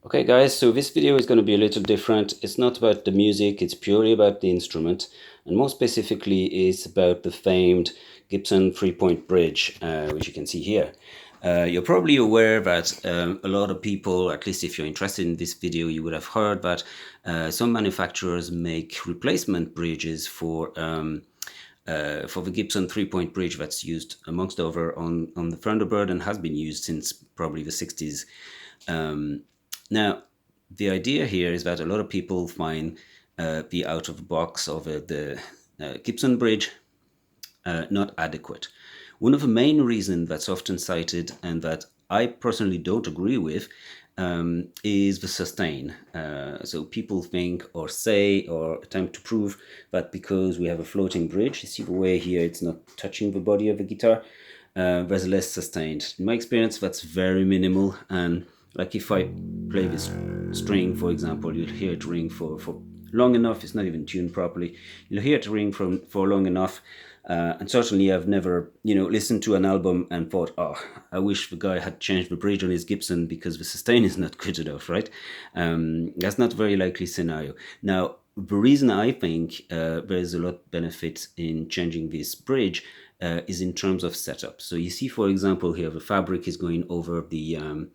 Okay guys, so this video is going to be a little different. It's not about the music, it's purely about the instrument, and more specifically it's about the famed Gibson 3-point bridge, which you can see here. You're probably aware that a lot of people, at least if you're interested in this video, you would have heard that some manufacturers make replacement bridges for the Gibson 3-point bridge that's used amongst other on the Thunderbird and has been used since probably the 60s. Now, the idea here is that a lot of people find the out-of-the-box of the Gibson bridge not adequate. One of the main reasons that's often cited, and that I personally don't agree with, is the sustain. So people think or say or attempt to prove that because we have a floating bridge, you see the way here it's not touching the body of the guitar, there's less sustained. In my experience, that's very minimal, and like if I play this string, for example, you'll hear it ring for long enough. It's not even tuned properly. You'll hear it ring for long enough. And certainly I've never, listened to an album and thought, oh, I wish the guy had changed the bridge on his Gibson because the sustain is not good enough, right? That's not a very likely scenario. Now, the reason I think there's a lot of benefit in changing this bridge is in terms of setup. So you see, for example, here the fabric is going over the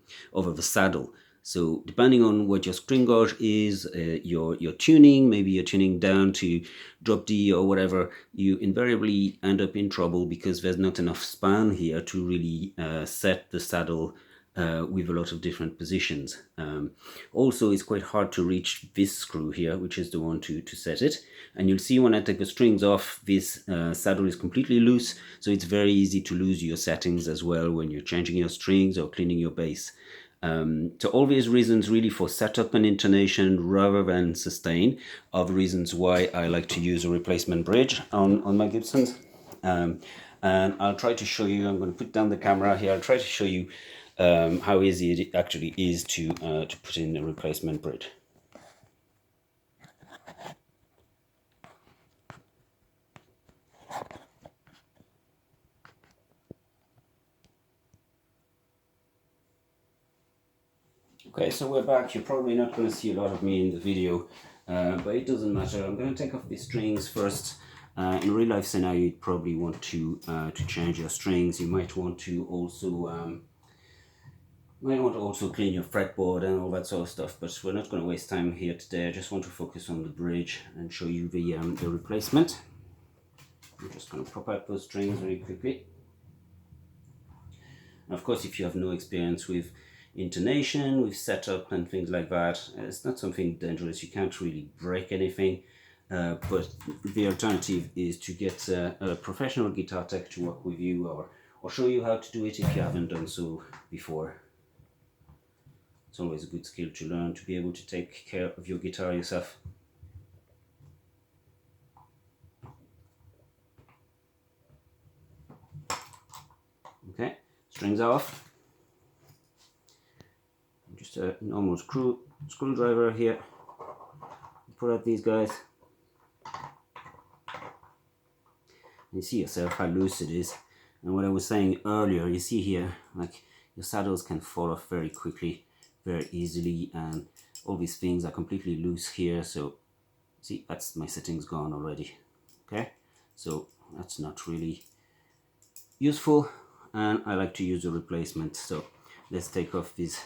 saddle. So depending on what your string gauge is, your tuning, maybe you're tuning down to drop D or whatever, you invariably end up in trouble because there's not enough span here to really set the saddle with a lot of different positions. Also, it's quite hard to reach this screw here, which is the one to set it. And you'll see when I take the strings off, this saddle is completely loose, so it's very easy to lose your settings as well when you're changing your strings or cleaning your bass. So all these reasons really for setup and intonation rather than sustain are the reasons why I like to use a replacement bridge on my Gibsons. And I'll try to show you, I'm going to put down the camera here, I'll try to show you how easy it actually is to put in a replacement bridge. Okay, so we're back. You're probably not going to see a lot of me in the video, but it doesn't matter. I'm going to take off the strings first. In a real life scenario, you'd probably want to change your strings. You might want to also clean your fretboard and all that sort of stuff. But we're not going to waste time here today. I just want to focus on the bridge and show you the replacement. I'm just going to pop out those strings very quickly. And of course, if you have no experience with intonation, with setup and things like that, it's not something dangerous. You can't really break anything, but the alternative is to get a professional guitar tech to work with you or show you how to do it if you haven't done so before. It's always a good skill to learn, to be able to take care of your guitar yourself. Okay, strings off. Just a normal screwdriver here. Pull out these guys. You see yourself how loose it is. And what I was saying earlier, you see here, like your saddles can fall off very quickly, very easily, and all these things are completely loose here. So see, that's my settings gone already. Okay, so that's not really useful, and I like to use a replacement. So let's take off these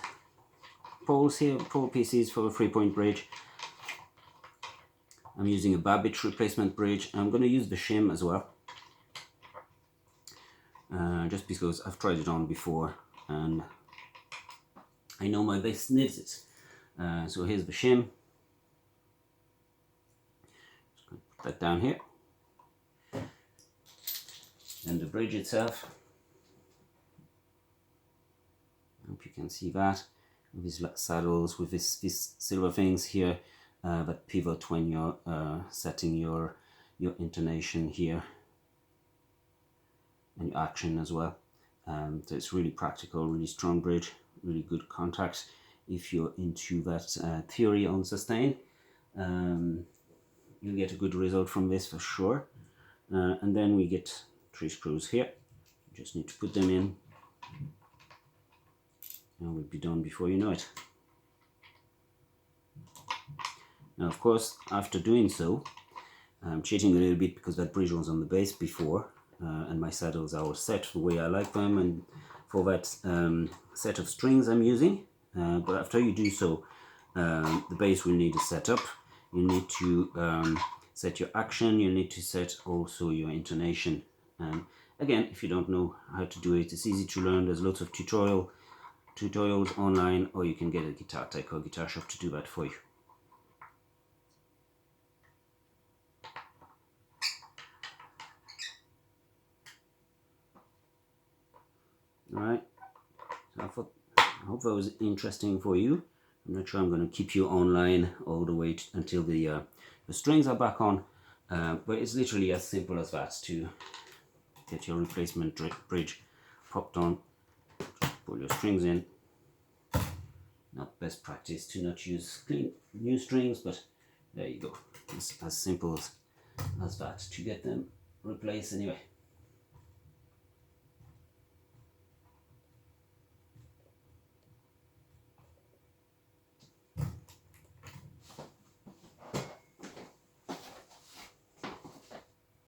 poles here, pole pieces for a 3-point bridge. I'm using a Babicz replacement bridge. I'm going to use the shim as well, just because I've tried it on before and I know my bass needs it. So here's the shim. Just going to put that down here. And the bridge itself. I hope you can see that. These saddles with these silver things here that pivot when you're setting your intonation here and your action as well. So it's really practical, really strong bridge, really good contact. If you're into that theory on sustain, you'll get a good result from this for sure. And then we get 3 screws here. You just need to put them in, and we'll be done before you know it. Now, of course, after doing so, I'm cheating a little bit because that bridge was on the bass before, and my saddles are all set the way I like them, and for that set of strings I'm using. But after you do so, the bass will need a setup. You need to set your action, you need to set also your intonation. Again, if you don't know how to do it, it's easy to learn. There's lots of tutorials online, or you can get a guitar tech or guitar shop to do that for you. Alright, so I hope that was interesting for you. I'm not sure I'm going to keep you online all the way until the strings are back on, but it's literally as simple as that to get your replacement bridge popped on. Pull your strings in. Not best practice to not use clean new strings, but there you go. It's as simple as that to get them replaced anyway.